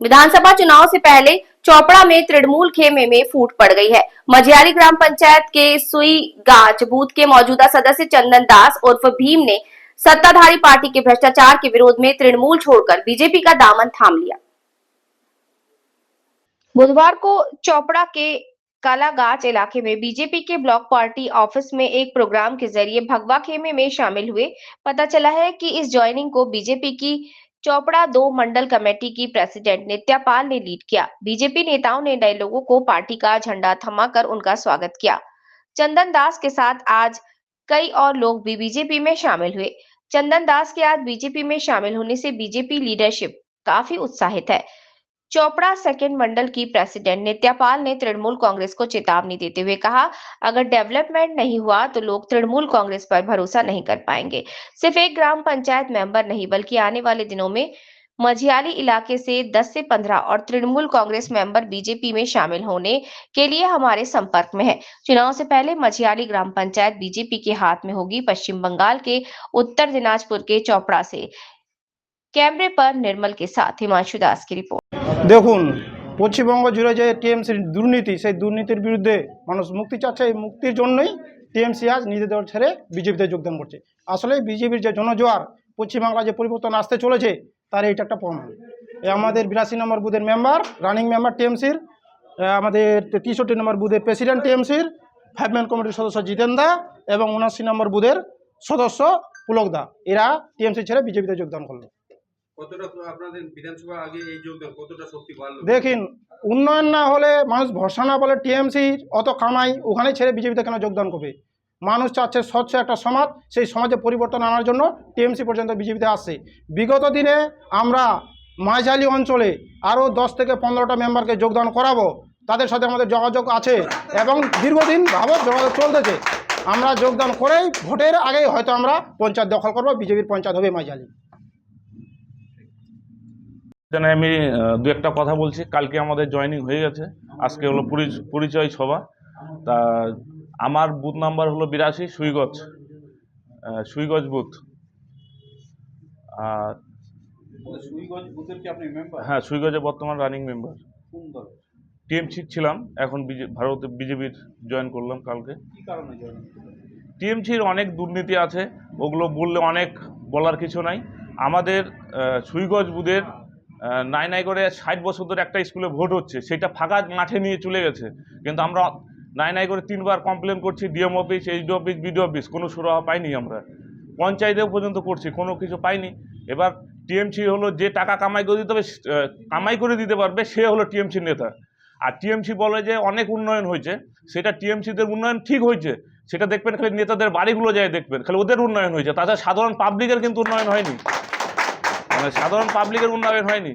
विधानसभा चुनाव से पहले चोपड़ा में तृणमूल खेमे में फूट पड़ गई है। मझियाली ग्राम पंचायत के सुईगांच बूथ के मौजूदा सदस्य चंदन दास उर्फ भीम ने सत्ताधारी पार्टी के भ्रष्टाचार के विरोध में तृणमूल छोड़कर बीजेपी का दामन थाम लिया। बुधवार को चोपड़ा के कालागाच इलाके में बीजेपी के ब्लॉक पार्टी ऑफिस में एक प्रोग्राम के जरिए भगवा खेमे में शामिल हुए। पता चला है कि इस ज्वाइनिंग को बीजेपी की चोपड़ा 2 मंडल कमेटी की प्रेसिडेंट नित्या पाल ने लीड किया। बीजेपी नेताओं ने नए लोगों को पार्टी का झंडा थमाकर उनका स्वागत किया। चंदन दास के साथ आज कई और लोग भी बीजेपी में शामिल हुए। चंदन दास के आज बीजेपी में शामिल होने से बीजेपी लीडरशिप काफी उत्साहित है। चोपड़ा सेकंड मंडल की प्रेसिडेंट नित्या पाल ने तृणमूल कांग्रेस को चेतावनी देते हुए कहा, अगर डेवलपमेंट नहीं हुआ तो लोग तृणमूल कांग्रेस पर भरोसा नहीं कर पाएंगे। सिर्फ एक ग्राम पंचायत मेंबर नहीं बल्कि आने वाले दिनों में मझियाली इलाके से 10 से 15 और तृणमूल कांग्रेस मेंबर बीजेपी में शामिल होने के लिए हमारे संपर्क में है। चुनाव से पहले मझियाली ग्राम पंचायत बीजेपी के हाथ में होगी। पश्चिम बंगाल के उत्तर दिनाजपुर के चोपड़ा से कैमरे पर निर्मल के साथ हिमांशु दास की रिपोर्ट। দেখুন, পশ্চিমবঙ্গ জুড়ে যে টিএমসির দুর্নীতি, সেই দুর্নীতির বিরুদ্ধে মানুষ মুক্তি চাচ্ছে। এই মুক্তির জন্যই টিএমসি আজ নিজের দল ছেড়ে বিজেপিতে যোগদান করছে। আসলে বিজেপির যে জনজোয়ার, পশ্চিমবাংলা যে পরিবর্তন আসতে চলেছে, তার এইটা একটা প্রমাণ। আমাদের 82 নম্বর বুথের মেম্বার, রানিং মেম্বার টিএমসির, আমাদের 63 নম্বর বুথের প্রেসিডেন্ট টিএমসির, 5 ম্যান কমিটির সদস্য জিতেন দা এবং 79 নম্বর বুথের সদস্য পুলক দা, এরা টিএমসি ছেড়ে বিজেপিতে যোগদান করলো। দেখেন, উন্নয়ন না হলে মানুষ ভরসা না বলে টিএমসির অত কামাই, ওখানে ছেড়ে বিজেপিতে কেন যোগদান করবে? মানুষ চাচ্ছে স্বচ্ছ একটা সমাজ, সেই সমাজে পরিবর্তন আনার জন্য টিএমসি পর্যন্ত বিজেপিতে আসছে। বিগত দিনে আমরা মাঝালি অঞ্চলে আরও 10 থেকে 15টা মেম্বারকে যোগদান করাবো। তাদের সাথে আমাদের যোগাযোগ আছে এবং দীর্ঘদিন ভাবত যোগাযোগ চলতেছে। আমরা যোগদান করেই ভোটের আগেই হয়তো আমরা পঞ্চায়েত দখল করবো, বিজেপির পঞ্চায়েত হবে মাঝালি। এখানে আমি দু একটা কথা বলছি। কালকে আমাদের জয়েনিং হয়ে গেছে, আজকে হলো পরিচয় সভা। তা আমার বুথ নাম্বার হলো 82, সুইগজ বুথ। আর হ্যাঁ, সুইগজে বর্তমান রানিং মেম্বার। টিএমসি ছিলাম, এখন ভারতে বিজেপির জয়েন করলাম কালকে। টিএমসির অনেক দুর্নীতি আছে, ওগুলো বললে অনেক বলার কিছু নাই। আমাদের সুইগজ বুথের নাই করে 60 বছর ধরে একটা স্কুলে ভোট হচ্ছে, সেটা ফাঁকা মাঠে নিয়ে চলে গেছে। কিন্তু আমরা নাই করে 3 বার কমপ্লেন করছি, DM office, HD office, BDO office, কোনো সুরাহা পাইনি। আমরা পঞ্চায়েতেও পর্যন্ত করছি, কোনো কিছু পাইনি। এবার টিএমসি হলো যে টাকা কামাই করে দিতে পারবে, সে হলো টিএমসির নেতা। আর টিএমসি বলে যে অনেক উন্নয়ন হয়েছে, সেটা টিএমসিদের উন্নয়ন ঠিক হয়েছে, সেটা দেখবেন খালি নেতাদের বাড়িগুলো যায় দেখবেন, খালি ওদের উন্নয়ন হয়েছে। তাছাড়া সাধারণ পাবলিকের কিন্তু উন্নয়ন হয়নি, সাধারণ পাবলিকের উন্নয়ন হয়নি।